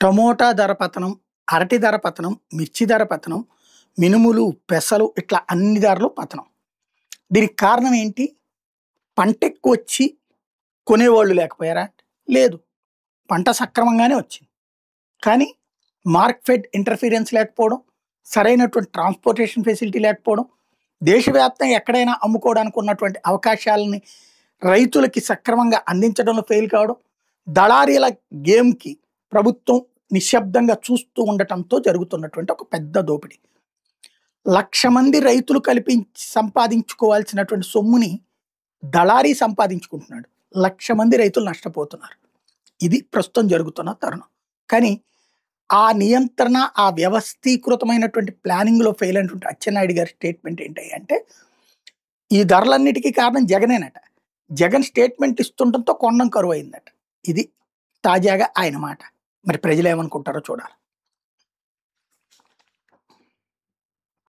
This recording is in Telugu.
టమోటా ధర పతనం, అరటి ధర పతనం, మిర్చి ధర పతనం, మినుములు, పెసలు ఇట్లా అన్ని ధరలు పతనం. దీనికి కారణం ఏంటి? పంటెక్కువొచ్చి కొనేవాళ్ళు లేకపోయారా? లేదు. పంట సక్రమంగానే వచ్చింది. కానీ మార్కెట్ ఇంటర్ఫీరెన్స్ లేకపోవడం, సరైనటువంటి ట్రాన్స్‌పోర్టేషన్ ఫెసిలిటీ లేకపోవడం, దేశవ్యాప్తంగా ఎక్కడైనా అమ్ముకోవడానికి ఉన్నటువంటి అవకాశాలని రైతులకి సక్రమంగా అందించడంలో ఫెయిల్ కావడం, దళారీల గేమ్‌కి ప్రభుత్వం నిశ్శబ్దంగా చూస్తూ ఉండటంతో జరుగుతున్నటువంటి ఒక పెద్ద దోపిడీ. 1,00,000 మంది రైతులు సంపాదించుకోవాల్సినటువంటి సొమ్ముని దళారీ సంపాదించుకుంటున్నాడు. 1,00,000 మంది రైతులు నష్టపోతున్నారు. ఇది ప్రస్తుతం జరుగుతున్న తరుణం. కానీ ఆ నియంత్రణ, ఆ వ్యవస్థీకృతమైనటువంటి ప్లానింగ్‌లో ఫెయిల్ అయినటువంటి అచ్చెన్నాయుడు గారి స్టేట్మెంట్ ఏంటంటే, ఈ ధరలన్నిటికీ కారణం జగనేనట. జగన్ స్టేట్మెంట్ ఇస్తుండటంతో కొనడం కరువయిందట. ఇది తాజాగా ఆయన మాట. మరి ప్రజలేమనుకుంటారో చూడాలి.